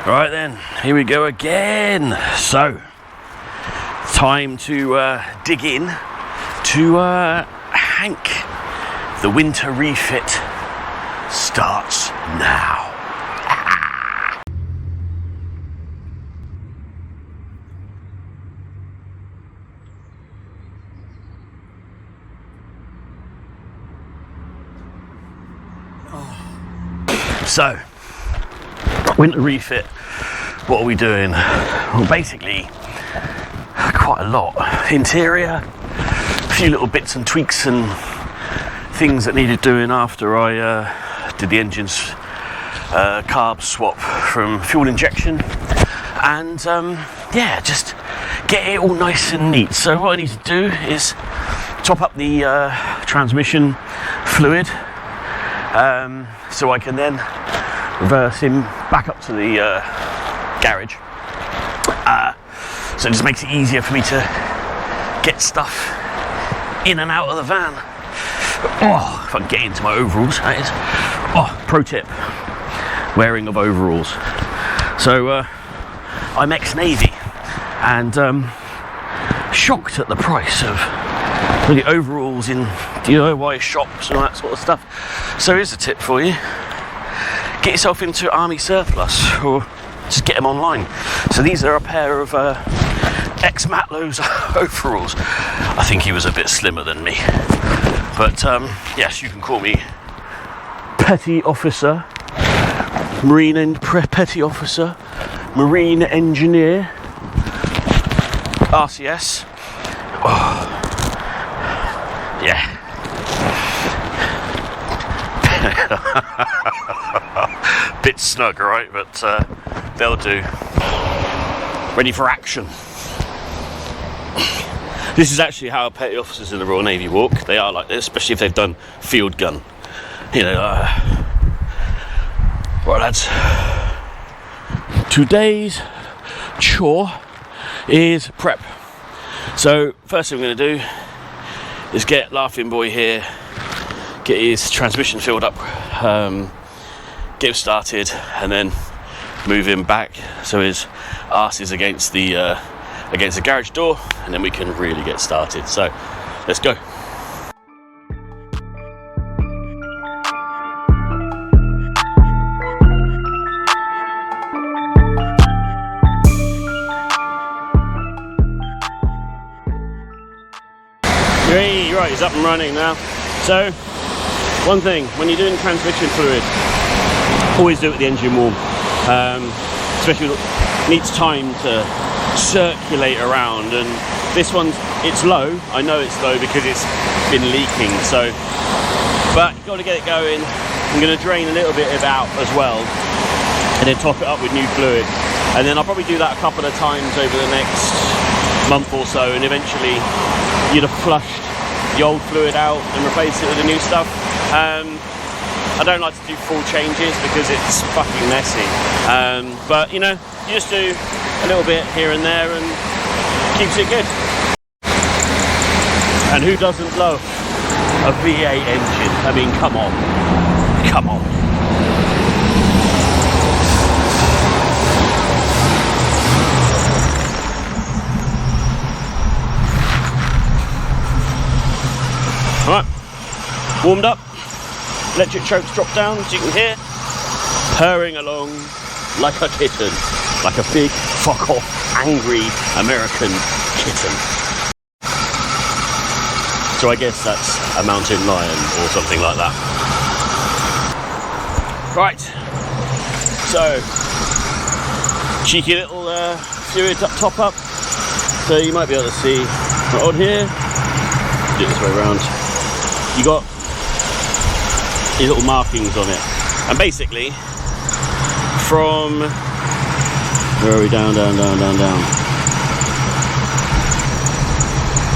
Right then, here we go again. So, time to dig in to Hank. The winter refit starts now. So, winter refit, what are we doing? Well, basically, quite a lot. Interior, a few little bits and tweaks and things that needed doing after I did the engine's carb swap from fuel injection. And yeah, just get it all nice and neat. So what I need to do is top up the transmission fluid, so I can then reverse him back up to the garage. So it just makes it easier for me to get stuff in and out of the van. Oh, if I can get into my overalls, that is. Oh, pro tip, wearing of overalls. So I'm ex-Navy and shocked at the price of the overalls in DIY shops and all that sort of stuff. So here's a tip for you. Get yourself into army surplus or just get them online. So these are a pair of ex-Matlow's overalls. I think he was a bit slimmer than me. But yes, you can call me Petty Officer, Petty Officer, Marine Engineer, RCS. Oh. Yeah. Bit snug, right? But they'll do. Ready for action. This is actually how petty officers in the Royal Navy walk. They are like this, especially if they've done field gun. You know, right lads. Today's chore is prep. So first thing I'm going to do is get Laughing Boy here, get his transmission filled up, get him started, and then move him back so his arse is against the garage door, and then we can really get started. So let's go. Right, he's up and running now. So one thing, when you're doing transmission fluid, always do it with the engine warm, especially when it needs time to circulate around. And this one's, it's low. I know it's low because it's been leaking. So, but you've got to get it going. I'm going to drain a little bit of it out as well, and then top it up with new fluid. And then I'll probably do that a couple of times over the next month or so, and eventually you'd have flushed the old fluid out and replace it with the new stuff. I don't like to do full changes because it's fucking messy, but you know, you just do a little bit here and there and keeps it good. And who doesn't love a V8 engine? I mean, come on, come on. Alright, warmed up, electric chokes drop down, as you can hear, purring along like a kitten, like a big, fuck off, angry American kitten. So I guess that's a mountain lion or something like that. Right, so, cheeky little fluid top up, so you might be able to see right on here, do it this way around. You got these little markings on it, and basically from where are we, down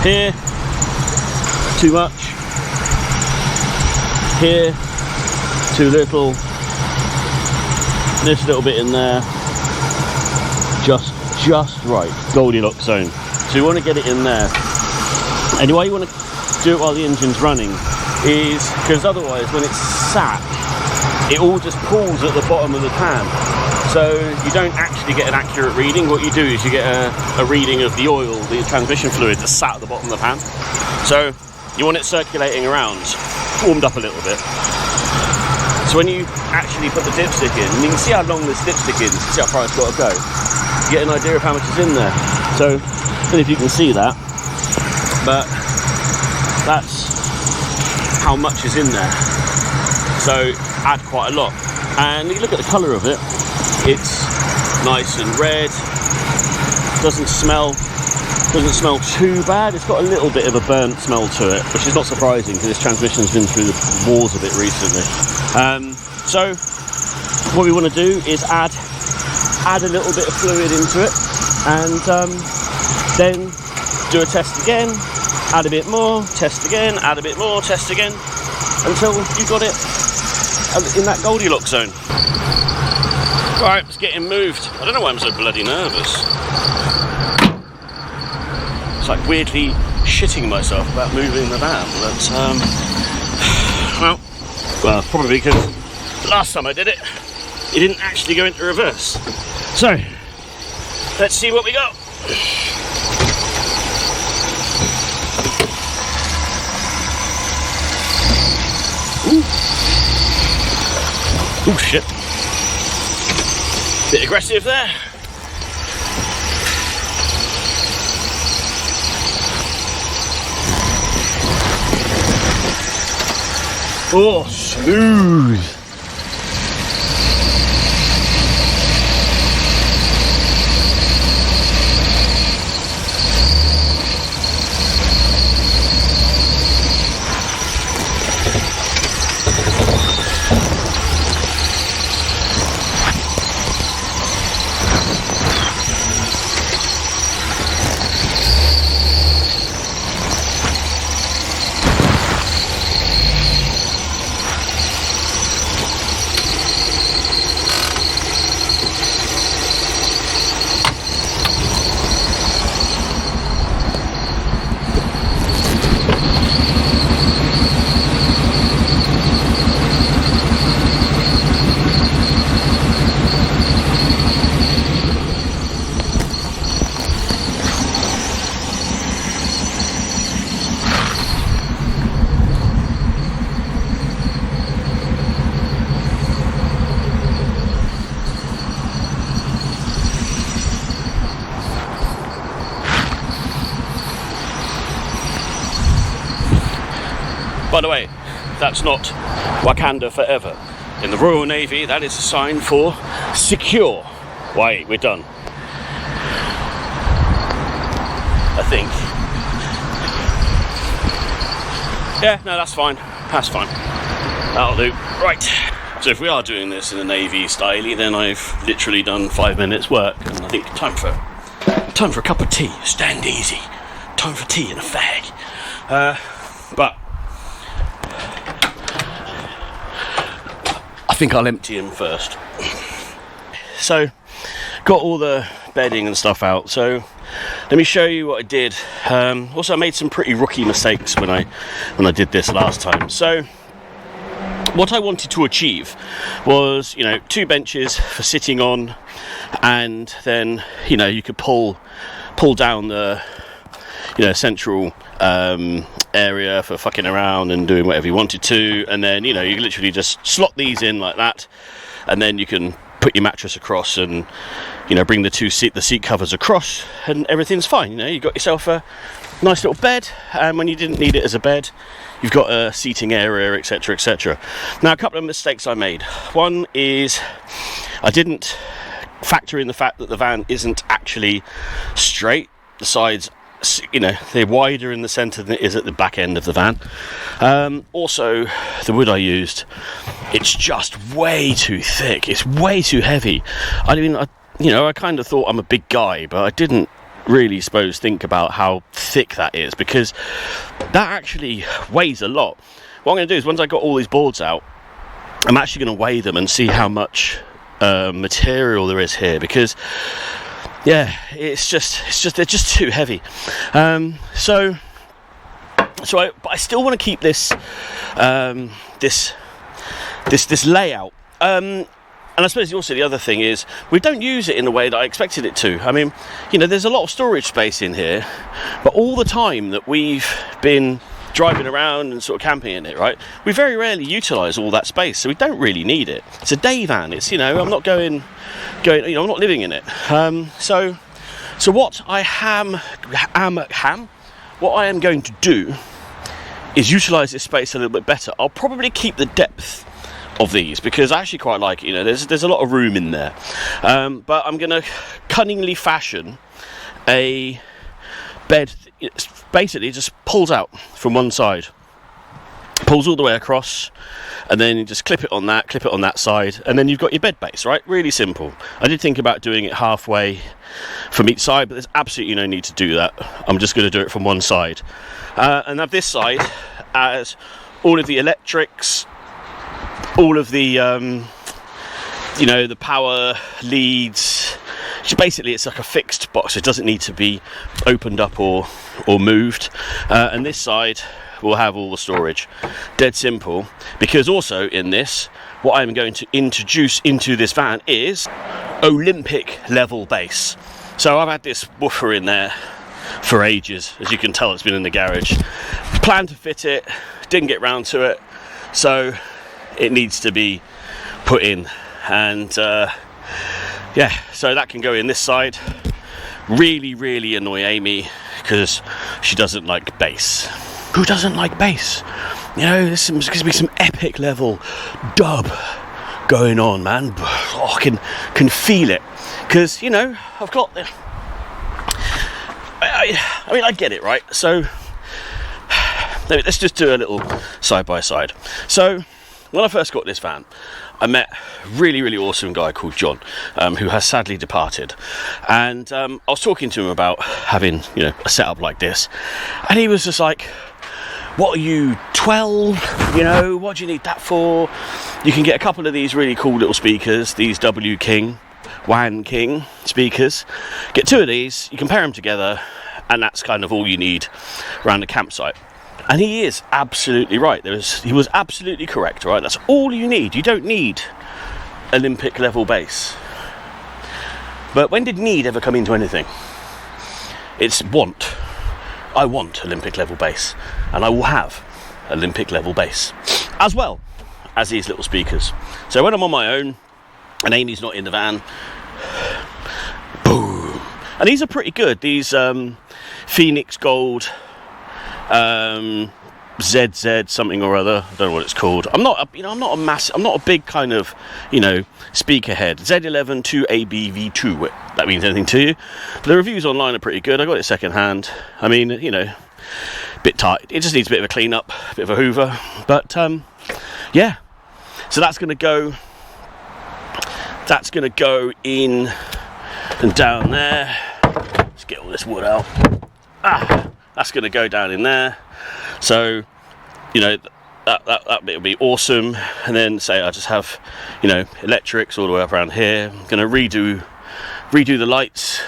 here, too much, here too little, this little bit in there, just right, Goldilocks zone. So you want to get it in there, and why you want to do it while the engine's running is because otherwise when it's sat, it all just pulls at the bottom of the pan. so you don't actually get an accurate reading. What you do is you get a reading of the oil, the transmission fluid that's sat at the bottom of the pan. So you want it circulating around, warmed up a little bit. So when you actually put the dipstick in, you can see how long this dipstick is, you can see how far it's got to go. You get an idea of how much is in there. So, I don't know if you can see that, but that's how much is in there. So, add quite a lot. And you look at the colour of it, it's nice and red, doesn't smell too bad. It's got a little bit of a burnt smell to it, which is not surprising because this transmission's been through the wars a bit recently. So what we want to do is add a little bit of fluid into it, and then do a test again, add a bit more, test again, add a bit more, test again, until you've got it in that Goldilocks zone. Right, it's getting moved. I don't know why I'm so bloody nervous. It's like weirdly shitting myself about moving the van, but well, probably because last time I did it, it didn't actually go into reverse. So, let's see what we got. Ooh, shit. Bit aggressive there. Oh, smooth. By the way, that's not Wakanda forever. In the Royal Navy, that is a sign for secure. Wait, we're done. I think. Yeah, no, that's fine. That's fine. That'll do. Right. So if we are doing this in a Navy style, then I've literally done 5 minutes work, and I think time for a cup of tea. Stand easy. Time for tea and a fag. But I think I'll empty him first. So, got all the bedding and stuff out. So, let me show you what I did. Also, I made some pretty rookie mistakes when I did this last time. So, what I wanted to achieve was, 2 benches for sitting on, and then, you could pull down the, central area for fucking around and doing whatever you wanted to, and then you literally just slot these in like that, and then you can put your mattress across and bring the seat covers across, and everything's fine. You got yourself a nice little bed, and when you didn't need it as a bed, you've got a seating area, etc, etc. Now, a couple of mistakes I made. One is I didn't factor in the fact that the van isn't actually straight. The sides, they're wider in the centre than it is at the back end of the van. Also, the wood I used, it's just way too thick. It's way too heavy. I mean, I kind of thought I'm a big guy, but I didn't really think about how thick that is, because that actually weighs a lot. What I'm going to do is, once I got all these boards out, I'm actually going to weigh them and see how much material there is here, because yeah, it's just they're just too heavy. So but I still want to keep this this layout. And I suppose also the other thing is we don't use it in the way that I expected it to. I mean, you know, there's a lot of storage space in here, but all the time that we've been driving around and sort of camping in it, right, we very rarely utilise all that space, so we don't really need it. It's a day van. It's, you know, I'm not going, you know, I'm not living in it. So what I what I am going to do is utilise this space a little bit better. I'll probably keep the depth of these because I actually quite like it. You know, there's a lot of room in there, but I'm going to cunningly fashion a bed. It basically just pulls out from one side, pulls all the way across, and then you just clip it on that side, and then you've got your bed base, right? Really simple. I did think about doing it halfway from each side, but there's absolutely no need to do that. I'm just going to do it from one side, and have this side as all of the electrics, all of the you know, the power leads. So basically it's like a fixed box. It doesn't need to be opened up or moved, and this side will have all the storage. Dead simple. Because also in this, what I'm going to introduce into this van is Olympic level bass. So I've had this woofer in there for ages. As you can tell, it's been in the garage. Planned to fit it, didn't get round to it, so it needs to be put in. And yeah, so that can go in this side. Really annoy Amy because she doesn't like bass. Who doesn't like bass? You know, there's going to be some epic level dub going on, man. Oh, I can feel it because, you know, I've got I mean, I get it, right? So let's just do a little side by side. So when I first got this van, I met a really awesome guy called John, who has sadly departed, and I was talking to him about having, you know, a setup like this, and he was just like, what are you, 12? You know, what do you need that for? You can get a couple of these really cool little speakers, these W King, WAN King speakers. Get 2 of these, you can pair them together, and that's kind of all you need around the campsite. And he is absolutely right. He was absolutely correct, right? That's all you need. You don't need Olympic level bass. But when did need ever come into anything? It's want. I want Olympic level bass, and I will have Olympic level bass, as well as these little speakers. So when I'm on my own and Amy's not in the van, boom. And these are pretty good. These Phoenix Gold ZZ something or other. I don't know what it's called. I'm not a big kind of, you know, speaker head. Z11 2ABV2. That means anything to you? But the reviews online are pretty good. I got it second hand. I mean, you know, bit tight. It just needs a bit of a clean up, a bit of a hoover. But yeah. So that's going to go. That's going to go in and down there. Let's get all this wood out. That's going to go down in there. So, you know, that bit will be awesome. And then say I just have, you know, electrics all the way up around here. I'm going to redo the lights,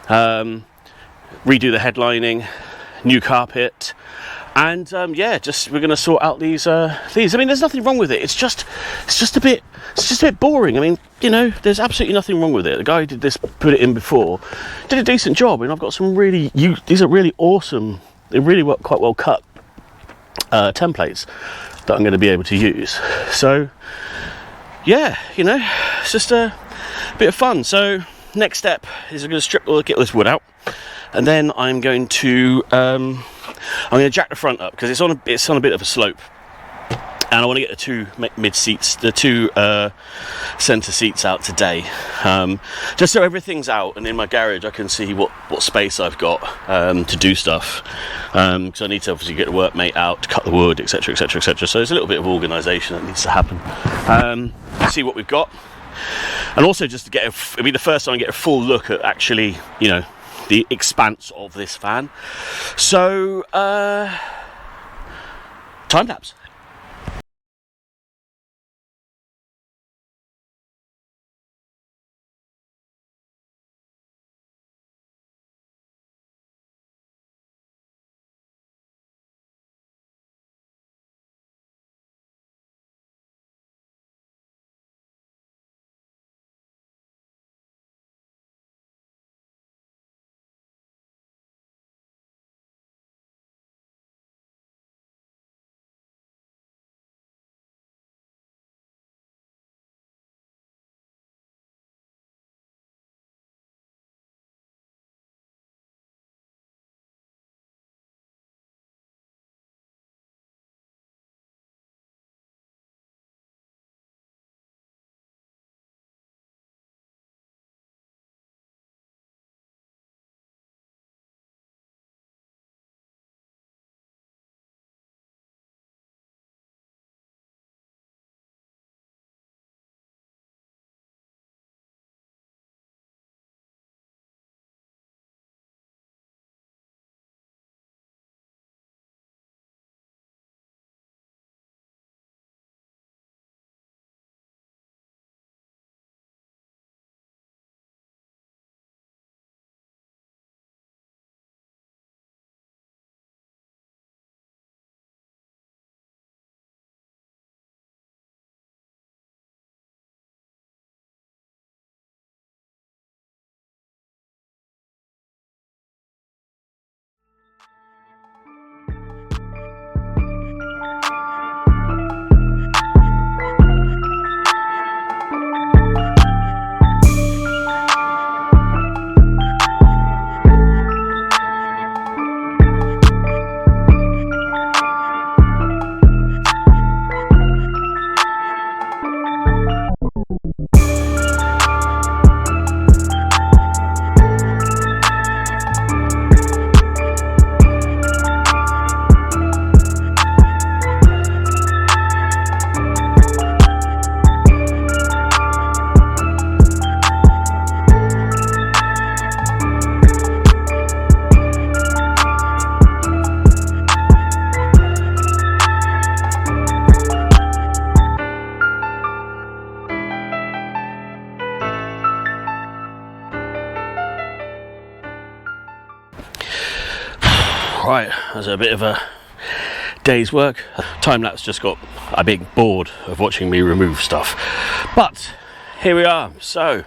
redo the headlining, new carpet, and yeah, we're going to sort out these. I mean, there's nothing wrong with it. It's just a bit boring. I mean, you know, there's absolutely nothing wrong with it. The guy who did this, put it in before, did a decent job, and I've got some these are really awesome. They really work quite well cut templates that I'm going to be able to use. So yeah, you know, it's just a bit of fun. So next step is I'm going to get this wood out, and then I'm going to jack the front up because it's on a bit of a slope, and I want to get the 2 mid seats, the 2 centre seats out today, just so everything's out, and in my garage I can see what space I've got to do stuff, because I need to obviously get the workmate out to cut the wood, etc. So there's a little bit of organisation that needs to happen. See what we've got, and also just to it'll be the first time I get a full look at actually, you know, the expanse of this van. So time lapse. Right, that's a bit of a day's work. Time-lapse just got a bit bored of watching me remove stuff. But here we are. So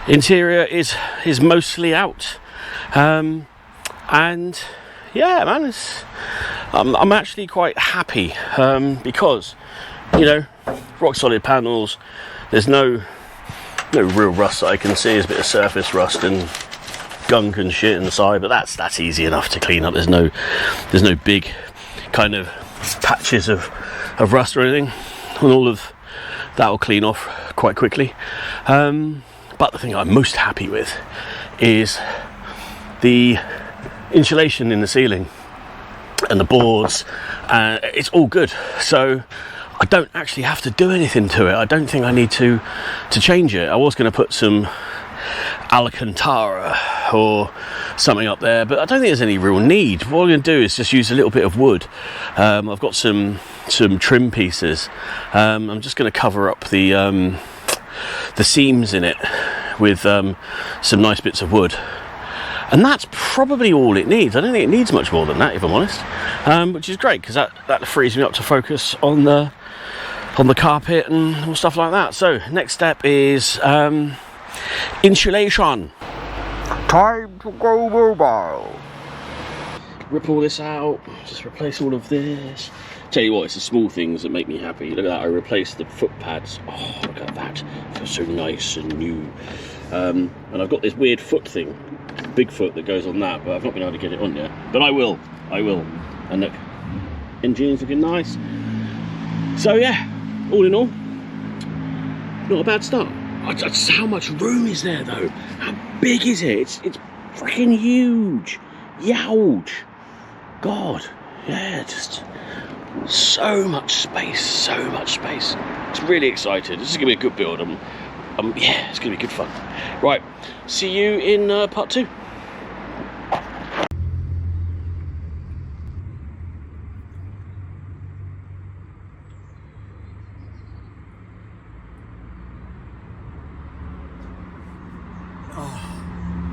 interior is mostly out. And yeah, man, I'm actually quite happy because, you know, rock solid panels. There's no real rust that I can see. There's a bit of surface rust and gunk and shit inside, but that's easy enough to clean up. There's no big kind of patches of rust or anything, and all of that will clean off quite quickly. But the thing I'm most happy with is the insulation in the ceiling and the boards. It's all good, so I don't actually have to do anything to it. I don't think I need to change it. I was going to put some Alcantara or something up there, but I don't think there's any real need. What I'm going to do is just use a little bit of wood. I've got some trim pieces. I'm just going to cover up the seams in it with some nice bits of wood, and that's probably all it needs. I don't think it needs much more than that, if I'm honest, which is great because that frees me up to focus on the carpet and all stuff like that. So next step is insulation. Time to go mobile. Rip all this out, just replace all of this. Tell you what, it's the small things that make me happy. Look at that, I replaced the foot pads. Oh, look at that, it feels so nice and new. And I've got this weird foot thing, Bigfoot, that goes on that, but I've not been able to get it on yet. But I will. And look, engine's looking nice. So yeah, all in all, not a bad start. Just how much room is there though? How big is it? It's freaking huge. Youch. God, yeah, just so much space. It's really excited. This is gonna be a good build. Yeah, it's gonna be good fun. Right, see you in part 2.